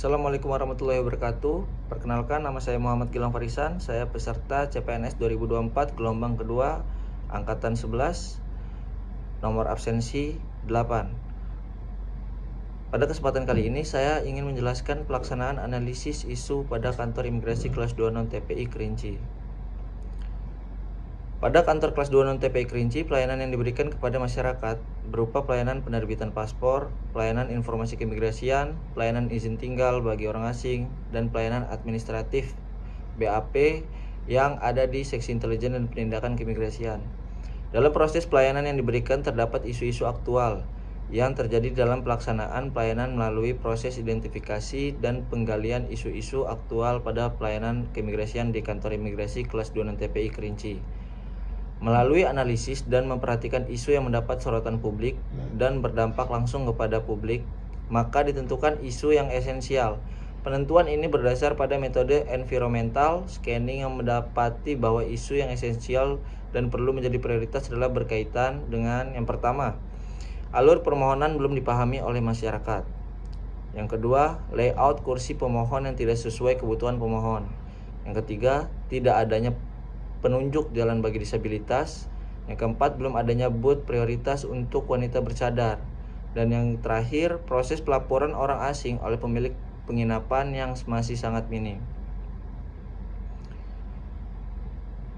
Assalamualaikum warahmatullahi wabarakatuh. Perkenalkan, nama saya Muhammad Gilang Farisan. Saya peserta CPNS 2024 gelombang kedua angkatan 11, nomor absensi 8. Pada kesempatan kali ini saya ingin menjelaskan pelaksanaan analisis isu pada kantor imigrasi kelas 2 non TPI Kerinci. Pada kantor kelas 2 non TPI Kerinci, pelayanan yang diberikan kepada masyarakat berupa pelayanan penerbitan paspor, pelayanan informasi keimigrasian, pelayanan izin tinggal bagi orang asing, dan pelayanan administratif BAP yang ada di Seksi Intelijen dan Penindakan Keimigrasian. Dalam proses pelayanan yang diberikan terdapat isu-isu aktual yang terjadi dalam pelaksanaan pelayanan melalui proses identifikasi dan penggalian isu-isu aktual pada pelayanan keimigrasian di kantor imigrasi kelas 2 non TPI Kerinci. Melalui analisis dan memperhatikan isu yang mendapat sorotan publik dan berdampak langsung kepada publik, maka ditentukan isu yang esensial. Penentuan ini berdasar pada metode environmental scanning yang mendapati bahwa isu yang esensial dan perlu menjadi prioritas adalah berkaitan dengan yang pertama, alur permohonan belum dipahami oleh masyarakat. Yang kedua, layout kursi pemohon yang tidak sesuai kebutuhan pemohon. Yang ketiga, tidak adanya penunjuk jalan bagi disabilitas. Yang keempat, belum adanya booth prioritas untuk wanita bercadar. Dan yang terakhir, proses pelaporan orang asing oleh pemilik penginapan yang masih sangat minim.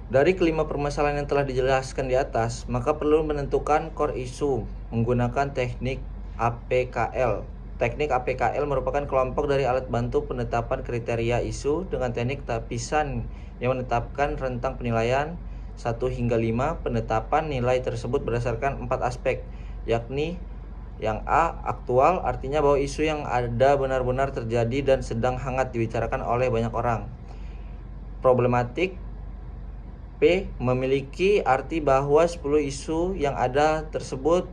Dari kelima permasalahan yang telah dijelaskan di atas, maka perlu menentukan core issue menggunakan teknik APKL. Teknik APKL merupakan kelompok dari alat bantu penetapan kriteria isu dengan teknik tapisan yang menetapkan rentang penilaian 1 hingga 5. Penetapan nilai tersebut berdasarkan 4 aspek, yakni yang A, aktual, artinya bahwa isu yang ada benar-benar terjadi dan sedang hangat dibicarakan oleh banyak orang. Problematik. P, memiliki, arti bahwa 10 isu yang ada tersebut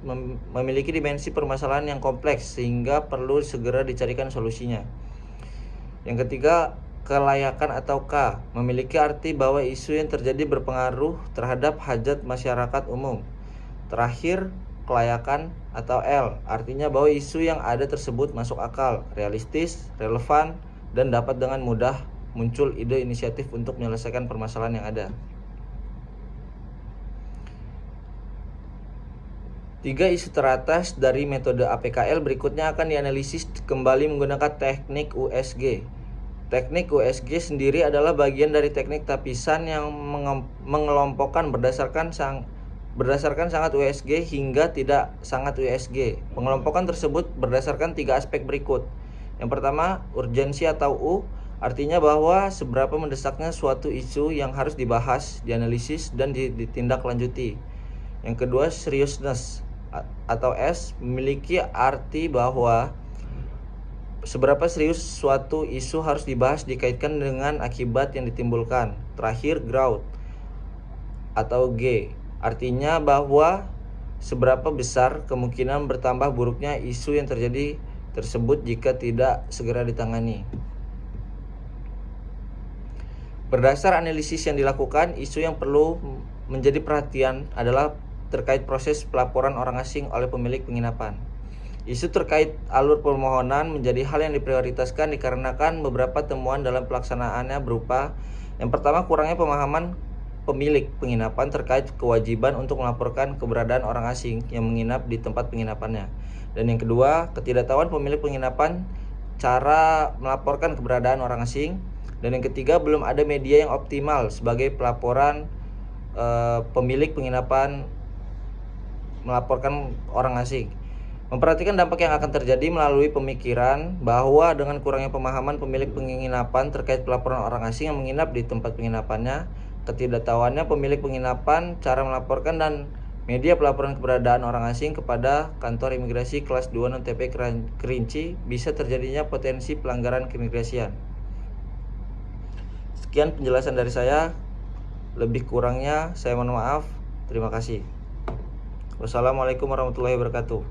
memiliki dimensi permasalahan yang kompleks sehingga perlu segera dicarikan solusinya. Yang ketiga, kelayakan atau K, memiliki arti bahwa isu yang terjadi berpengaruh terhadap hajat masyarakat umum. Terakhir, kelayakan atau L, artinya bahwa isu yang ada tersebut masuk akal, realistis, relevan, dan dapat dengan mudah muncul ide inisiatif untuk menyelesaikan permasalahan yang ada. 3 isu teratas dari metode APKL berikutnya akan dianalisis kembali menggunakan teknik USG. Teknik USG sendiri adalah bagian dari teknik tapisan yang mengelompokkan berdasarkan sangat USG hingga tidak sangat USG. Pengelompokan tersebut berdasarkan 3 aspek berikut. Yang pertama, urgensi atau U, artinya bahwa seberapa mendesaknya suatu isu yang harus dibahas, dianalisis, dan ditindaklanjuti. Yang kedua, seriousness atau S, memiliki arti bahwa seberapa serius suatu isu harus dibahas dikaitkan dengan akibat yang ditimbulkan. Terakhir, growth atau G, artinya bahwa seberapa besar kemungkinan bertambah buruknya isu yang terjadi tersebut jika tidak segera ditangani. Berdasar analisis yang dilakukan, isu yang perlu menjadi perhatian adalah terkait proses pelaporan orang asing oleh pemilik penginapan. Isu terkait alur permohonan menjadi hal yang diprioritaskan dikarenakan beberapa temuan dalam pelaksanaannya berupa: yang pertama, kurangnya pemahaman pemilik penginapan terkait kewajiban untuk melaporkan keberadaan orang asing yang menginap di tempat penginapannya. Dan yang kedua, ketidaktahuan pemilik penginapan cara melaporkan keberadaan orang asing. Dan yang ketiga, belum ada media yang optimal sebagai pelaporan pemilik penginapan melaporkan orang asing. Memperhatikan dampak yang akan terjadi melalui pemikiran bahwa dengan kurangnya pemahaman pemilik penginapan terkait pelaporan orang asing yang menginap di tempat penginapannya, ketidaktahuannya pemilik penginapan cara melaporkan dan media pelaporan keberadaan orang asing kepada kantor imigrasi kelas 2 non TPI Kerinci, bisa terjadinya potensi pelanggaran keimigrasian. Sekian penjelasan dari saya. Lebih kurangnya saya mohon maaf. Terima kasih. Wassalamualaikum warahmatullahi wabarakatuh.